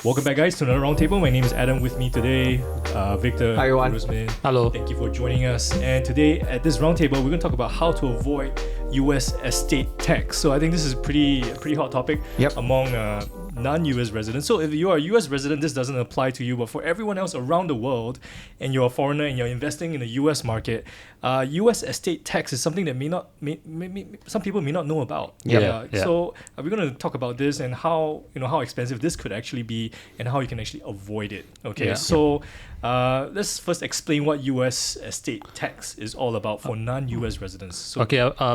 Welcome back, guys, to another roundtable. My name is Adam. With me today, Victor. Hi, everyone. Roseman. Hello. Thank you for joining us. And today at this roundtable, we're going to talk about how to avoid U.S. estate tax. So I think this is a pretty hot topic among non-US residents. So if you are a US resident, this doesn't apply to you, but for everyone else around the world, and you're a foreigner and you're investing in the US market, US estate tax is something that some people may not know about. So we're going to talk about this and how expensive this could actually be and how you can actually avoid it. So let's first explain what US estate tax is all about for non-US residents. So,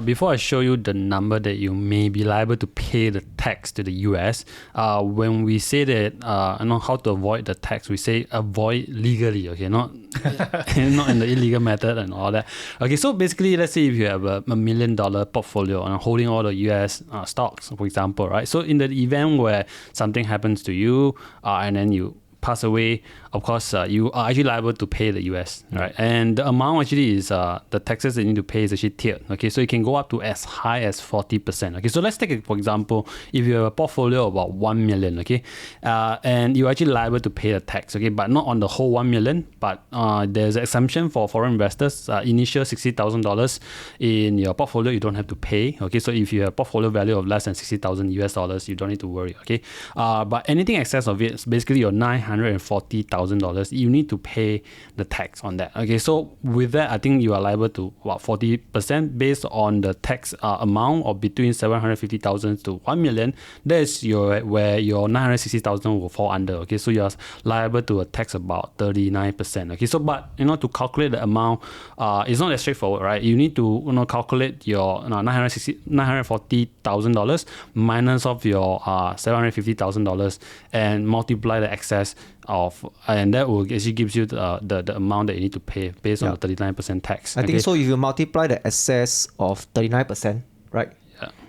before I show you the number that you may be liable to pay the tax to the US, when we say that how to avoid the tax, we say avoid legally, not not in the illegal method and all that. So basically, let's say if you have a $1 million portfolio and holding all the US stocks, for example, right? So in the event where something happens to you and then you pass away, of course, you are actually liable to pay the US, right? And the amount actually is the taxes that you need to pay is actually tiered. So it can go up to as high as 40%. So let's take it, for example, if you have a portfolio of about 1 million, and you're actually liable to pay the tax, but not on the whole 1 million, but there's an exemption for foreign investors. Initial $60,000 in your portfolio, you don't have to pay. So if you have a portfolio value of less than $60,000 US, you don't need to worry. But anything excess of it, basically your $940,000, you need to pay the tax on that. So with that, I think you are liable to 40% based on the tax amount of between $750,000 to 1 million. That's where your $960,000 will fall under. So you are liable to a tax about 39%. So but to calculate the amount, it's not that straightforward, right? You need to calculate your $940,000 minus of your $750,000 and multiply the excess and that will actually gives you the amount that you need to pay based on the 39% tax. I think so. If you multiply the excess of 39%, right?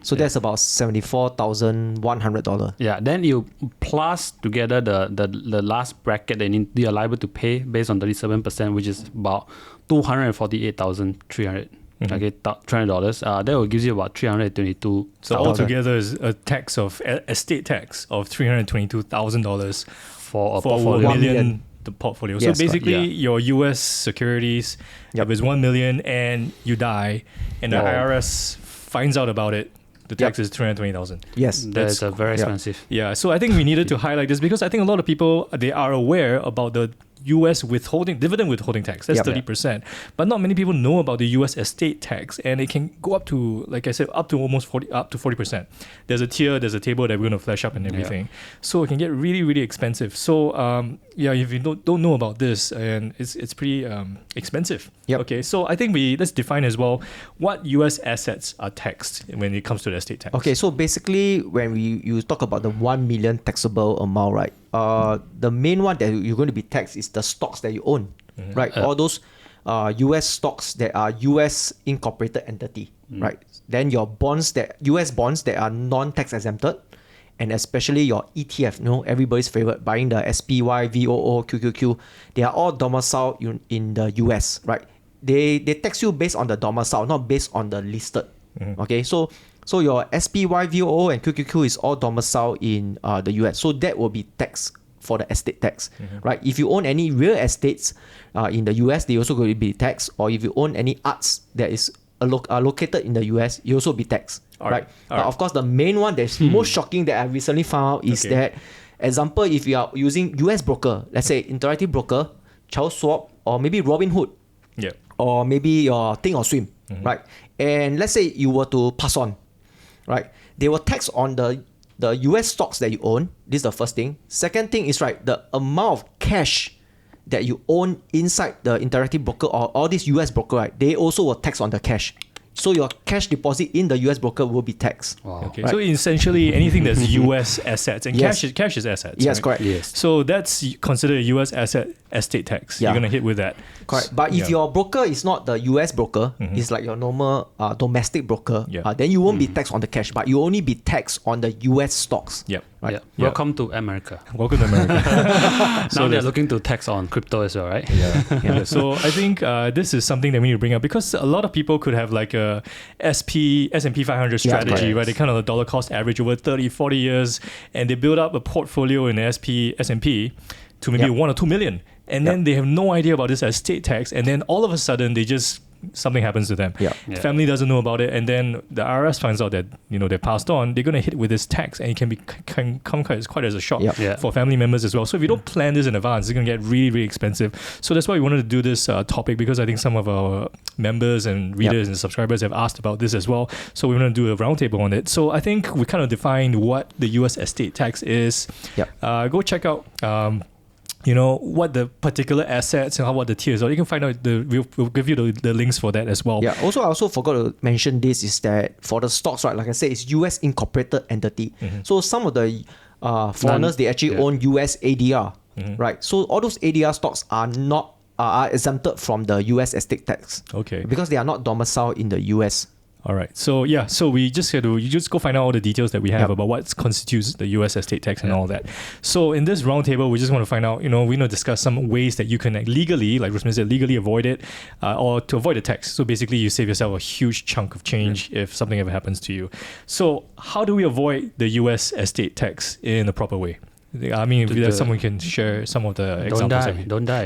So that's about $74,100. Then you plus together the last bracket that you are liable to pay based on 37%, which is about $248,300. $300. That will give you about $322,000. So altogether is a tax of estate tax of $322,000 for a portfolio. 1 million the portfolio. Yes, so basically, your U.S. securities, if it's 1 million and you die, and the IRS finds out about it, the tax is $320,000. Yes, that's very expensive. So I think we needed to highlight this because I think a lot of people, they are aware about the U.S. dividend withholding tax. That's 30%. But not many people know about the U.S. estate tax, and it can go up to, like I said, up to 40%. There's a tier, there's a table that we're going to flash up and everything. So it can get really, really expensive. So if you don't know about this, and it's pretty expensive. So I think let's define as well what U.S. assets are taxed when it comes to the estate tax. So basically, when you talk about the 1 million taxable amount, right? The main one that you're going to be taxed is the stocks that you own, right? All those U.S. stocks that are U.S. incorporated entity, right? Then your U.S. bonds that are non-tax exempted, and especially your ETF, everybody's favorite, buying the SPY, VOO, QQQ, they are all domiciled in the U.S., right? They tax you based on the domicile, not based on the listed. So your SPY, VOO, and QQQ is all domiciled in the US. So that will be taxed for the estate tax, right? If you own any real estates in the US, they also going to be taxed. Or if you own any arts that is located in the US, you also be taxed, right? But of course, the main one that's most shocking that I recently found out is that, example, if you are using US broker, let's say Interactive Broker, Charles Schwab, or maybe Robinhood, or maybe your Think or Swim, right? And let's say you were to pass on, right? They will tax on the US stocks that you own. This is the first thing. Second thing is, right, the amount of cash that you own inside the Interactive Broker or all these US broker, right? They also will tax on the cash. So your cash deposit in the US broker will be taxed. Wow. So essentially anything that's US assets, and cash is assets. Yes, right? correct. Yes. So that's considered a US estate tax. You're going to hit with that. Correct. But if your broker is not the US broker, it's like your normal domestic broker, then you won't be taxed on the cash, but you only be taxed on the US stocks. Right? Yeah. Welcome to America. Welcome to America. So they're looking to tax on crypto as well, right? Yeah. So I think this is something that we need to bring up because a lot of people could have like a S&P 500 strategy, right? They kind of dollar cost average over 30, 40 years, and they build up a portfolio in the S&P to maybe 1 or 2 million. And then they have no idea about this estate tax. And then all of a sudden, something happens to them. Family doesn't know about it, and then the IRS finds out that they passed on. They're going to hit with this tax, and it can come quite as a shock for family members as well. So if you don't plan this in advance, it's going to get really, really expensive. So that's why we wanted to do this topic, because I think some of our members and readers and subscribers have asked about this as well. So we want to do a roundtable on it. So I think we kind of defined what the U.S. estate tax is. Go check out what the particular assets and what the tiers are. You can find out we'll give you the links for that as well. Yeah. Also, I also forgot to mention this is that for the stocks, right? Like I said, it's US incorporated entity. So some of the foreigners, they actually own US ADR, right? So all those ADR stocks are not are exempted from the US estate tax. Okay. Because they are not domiciled in the US. All right. So we just had to go find out all the details that we have about what constitutes the U.S. estate tax and all that. So in this roundtable, we just want to find out, we want to discuss some ways that you can legally, like Rusmin said, legally avoid it or to avoid the tax. So basically, you save yourself a huge chunk of change if something ever happens to you. So how do we avoid the U.S. estate tax in a proper way? I mean, if there's someone can share some of the examples. Don't die.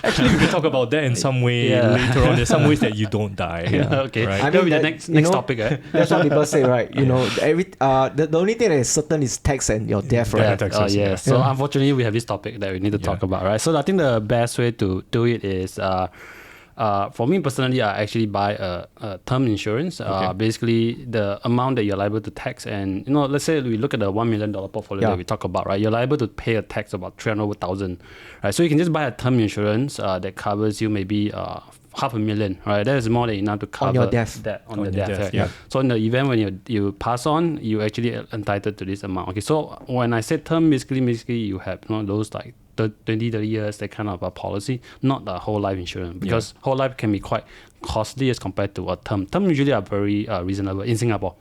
Actually, we can talk about that in some way later on. There's some ways that you don't die. Okay. Right? I mean, that'll be the next topic, right? That's what people say, right? The only thing that is certain is tax and your death, right? So unfortunately, we have this topic that we need to talk about, right? So I think the best way to do it is for me personally, I actually buy a term insurance. Basically, the amount that you're liable to tax, and let's say we look at the $1 million portfolio that we talk about, right? You're liable to pay a tax about $300,000, right? So you can just buy a term insurance that covers you maybe $500,000, right? That is more than enough to cover on your death. Right? So in the event when you pass on, you actually entitled to this amount. Okay, so when I say term, basically you have those like 20, 30 years, that kind of a policy, not the whole life insurance, because whole life can be quite costly as compared to a term. Term usually are very reasonable in Singapore.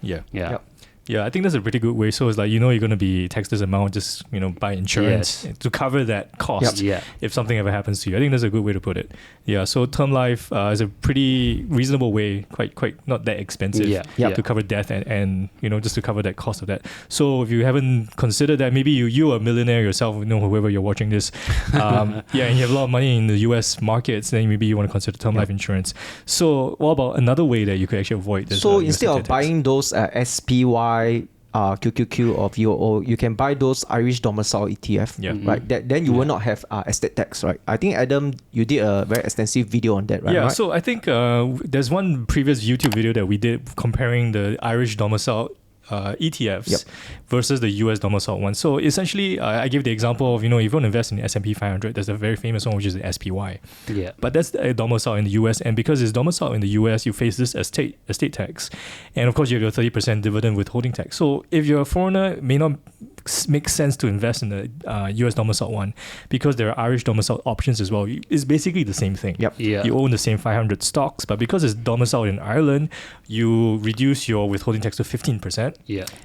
Yeah, I think that's a pretty good way. So it's like, you're going to be taxed this amount, just, buy insurance to cover that cost if something ever happens to you. I think that's a good way to put it. Yeah, so term life is a pretty reasonable way, quite not that expensive to cover death and just to cover that cost of that. So if you haven't considered that, maybe you're a millionaire yourself, whoever you're watching this, and you have a lot of money in the US markets, then maybe you want to consider term life insurance. So what about another way that you could actually avoid this? So instead of buying those SPY, QQQ or VOO, you can buy those Irish domicile ETF, right? Then you will not have estate tax, right? I think, Adam, you did a very extensive video on that, right? Yeah, so I think there's one previous YouTube video that we did comparing the Irish domicile ETFs versus the US domicile one. So essentially, I gave the example of, if you want to invest in the S&P 500, there's a very famous one, which is the SPY. But that's a domicile in the US, and because it's domicile in the US, you face this estate tax. And of course, you have your 30% dividend withholding tax. So if you're a foreigner, it may not make sense to invest in the US domicile one, because there are Irish domicile options as well. It's basically the same thing. You own the same 500 stocks, but because it's domiciled in Ireland, you reduce your withholding tax to 15%.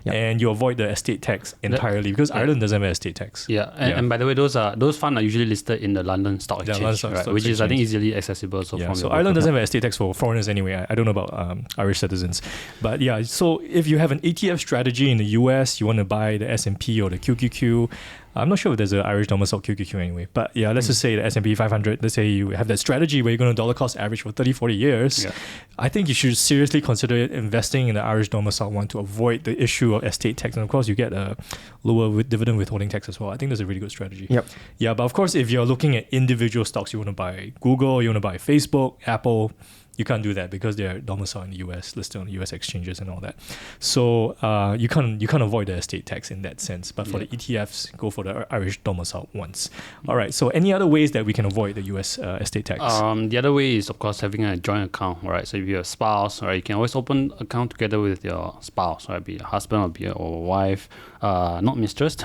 And you avoid the estate tax entirely, because Ireland doesn't have an estate tax. And by the way, those funds are usually listed in the London Stock Exchange, which is, I think, easily accessible. So Ireland doesn't have an estate tax for foreigners anyway. I don't know about Irish citizens, but so if you have an ETF strategy in the US, you want to buy the S&P or the QQQ. I'm not sure if there's an Irish domicile QQQ anyway, but let's just say the S&P 500, let's say you have that strategy where you're going to dollar cost average for 30, 40 years. I think you should seriously consider investing in the Irish domicile one to avoid the issue of estate tax. And of course, you get a lower dividend withholding tax as well. I think that's a really good strategy. But of course, if you're looking at individual stocks, you want to buy Google, you want to buy Facebook, Apple, you can't do that because they're domiciled in the US, listed on the US exchanges and all that. So you can't avoid the estate tax in that sense. But for the ETFs, go for the Irish domicile ones. All right. So any other ways that we can avoid the US estate tax? The other way is, of course, having a joint account. Right. So if you have a spouse, right, you can always open an account together with your spouse, right, be it a husband or be a wife, not mistress.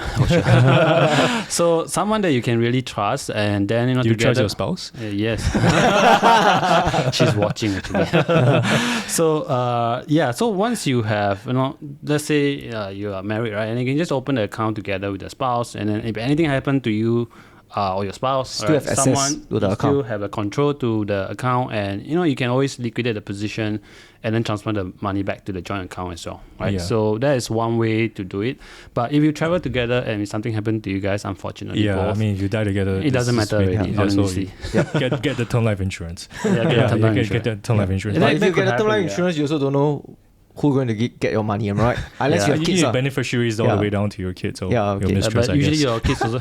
So someone that you can really trust, and then Do you trust your spouse? Yes. She's watching. watching actually. So once you have, let's say you are married, right, and you can just open the account together with the spouse, and then if anything happened to you or your spouse, still have access to the account. Still have a control to the account, and you can always liquidate the position and then transfer the money back to the joint account as well, right? Yeah. So that is one way to do it. But if you travel together and if something happened to you guys, unfortunately, I mean, if you die together, it doesn't matter already, honestly. Get the term life insurance. Get the term life insurance. But if you get the term life insurance, you also don't know who's going to get your money, am I right? Unless you have kids. Beneficiaries all the way down to your kids or your mistress, but usually your kids also.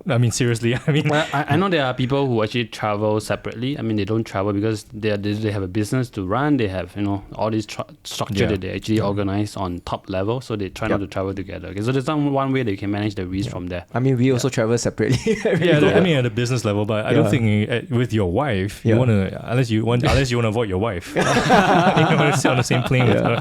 I mean, seriously, I mean, I know there are people who actually travel separately. I mean, they don't travel because they have a business to run. They have all this structure that they actually organize on top level, so they try not to travel together. Okay, so there's one way that you can manage the risk from there. I mean, we also travel separately. I mean, at a business level, but I don't think with your wife you want to unless you want to avoid your wife. You want to sit on the same plane with her.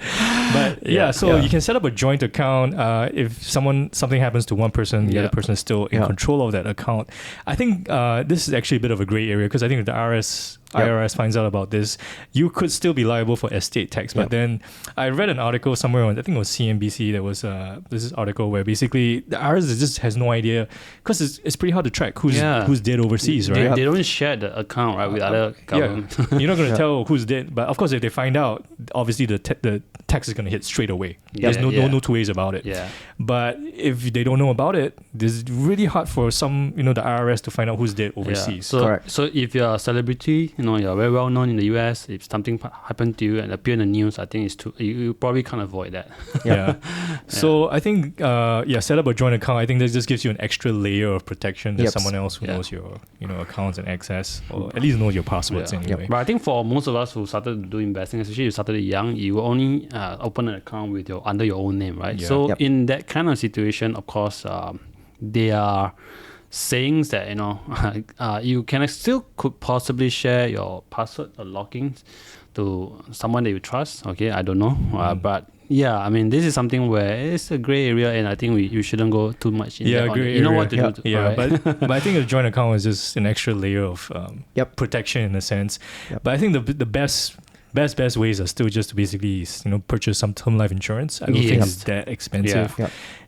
But you can set up a joint account. If something happens to one person, the other person is still in control of that account. I think this is actually a bit of a gray area because I think if the IRS finds out about this, you could still be liable for estate tax. But then I read an article somewhere on, I think it was CNBC, there was this article where basically the IRS just has no idea because it's pretty hard to track who's dead overseas, right? They don't share the account, right, with other governments. You're not going to tell who's dead, but of course if they find out, obviously the tax is going to hit straight away. There's no two ways about it. Yeah. But if they don't know about it, it's really hard for some, the IRS to find out who's dead overseas. So if you're a celebrity, you're very well known in the US, if something happened to you and appear in the news, I think you probably can't avoid that. So I think set up a joint account. I think this just gives you an extra layer of protection. There's someone else who knows your accounts and access, or at least knows your passwords anyway. But I think for most of us who started to do investing, especially you started young, you only open an account with under your own name, right? So in that kind of situation, of course, there are sayings that you can still could possibly share your password or logins to someone that you trust. Okay, I don't know, but I mean, this is something where it's a gray area, and I think you shouldn't go too much in that. You know what to do. Right? but I think a joint account is just an extra layer of protection in a sense. But I think the best ways are still just to basically purchase some term life insurance. I don't think it's that expensive.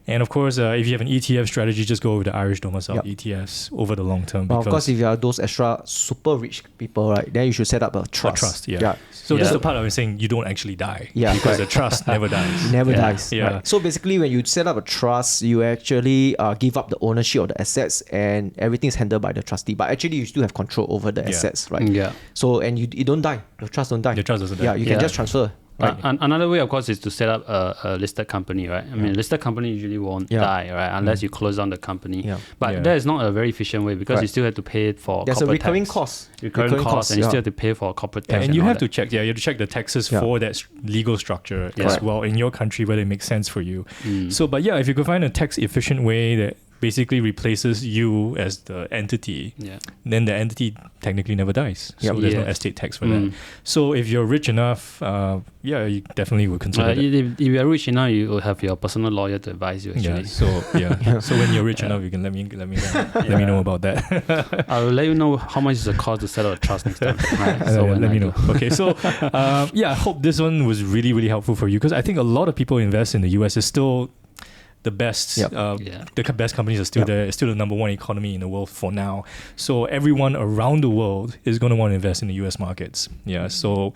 And of course, if you have an ETF strategy, just go with the Irish domicile ETFs over the long term. Of course, if you are those extra super rich people, right, then you should set up a trust. So that's the part I was saying you don't actually die. Because the trust never dies. Never dies. Right? So basically, when you set up a trust, you actually give up the ownership of the assets, and everything is handled by the trustee. But actually, you still have control over the assets, right? So, and you don't die. Your trust don't die. Your trust doesn't die. Yeah, you can just transfer. Right. Another way, of course, is to set up a listed company, right? I mean, a listed company usually won't die, right? Unless you close down the company. But that is not a very efficient way because you still have to pay for There's corporate a recurring tax. cost. Recurring cost, and you still have to pay for corporate tax. And you have to check, you have to check the taxes for that legal structure as well in your country, whether it makes sense for you. So, but if you could find a tax efficient way that basically replaces you as the entity, then the entity technically never dies. So there's no estate tax for that. So if you're rich enough, you definitely would consider that. If you're rich enough, you will have your personal lawyer to advise you actually. So when you're rich enough, you can let me know about that. I will let you know how much is the cost to set up a trust next time. Right? So let me know. Okay, so I hope this one was really, really helpful for you because I think a lot of people invest in the US is still the best, the best companies are still there. It's still the number one economy in the world for now. So everyone around the world is going to want to invest in the US markets. So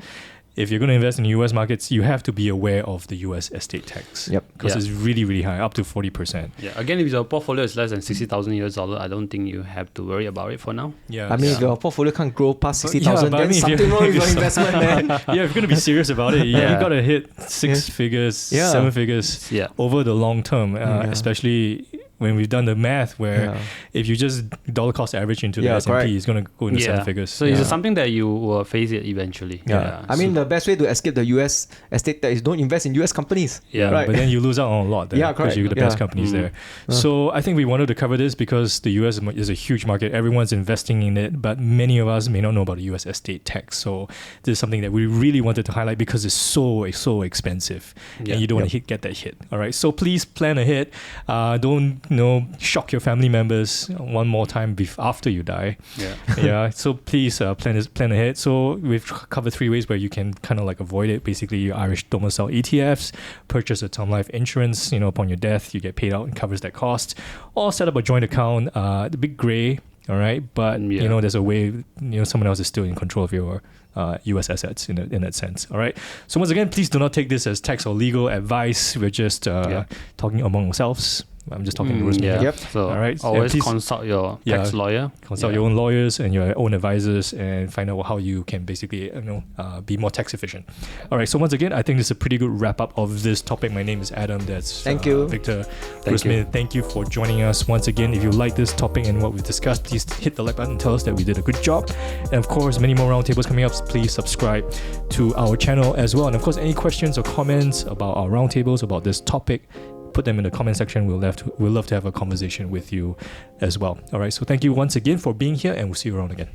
if you're going to invest in the US markets, you have to be aware of the US estate tax. Because it's really, really high, up to 40%. Again, if your portfolio is less than $60,000 I don't think you have to worry about it for now. I mean, if your portfolio can't grow past 60,000, then something wrong with your investment, man. If you're going to be serious about it, you got to hit six figures, 7 figures over the long term, especially when we've done the math where if you just dollar cost average into the S&P, it's going to go into 7 figures. So it's something that you will face it eventually. I mean, the best way to escape the US estate tax is don't invest in US companies. Right. But then you lose out on a lot there because you're the best companies there. So I think we wanted to cover this because the US is a huge market. Everyone's investing in it, but many of us may not know about the US estate tax. So this is something that we really wanted to highlight because it's so expensive and you don't want to get that hit. All right. So please plan ahead. Don't shock your family members one more time after you die. Yeah. So please plan ahead. So we've covered 3 ways where you can kind of like avoid it. Basically, your Irish domicile ETFs, purchase a term life insurance. Upon your death, you get paid out and covers that cost. Or set up a joint account. The big gray. All right, but there's a way. Someone else is still in control of your U.S. assets in that sense. All right. So once again, please do not take this as tax or legal advice. We're just talking among ourselves. I'm just talking to Rosemary. Yep. So all right. Always consult your tax lawyer. Consult your own lawyers and your own advisors and find out how you can basically be more tax efficient. All right. So once again, I think this is a pretty good wrap up of this topic. My name is Adam. That's thank you, Victor. Rosemary, thank you for joining us once again. If you like this topic and what we've discussed, please hit the like button. Tell us that we did a good job. And of course, many more roundtables coming up. Please subscribe to our channel as well. And of course, any questions or comments about our roundtables, about this topic, put them in the comment section. We'll love to have a conversation with you as well. All right. So thank you once again for being here, and we'll see you around again.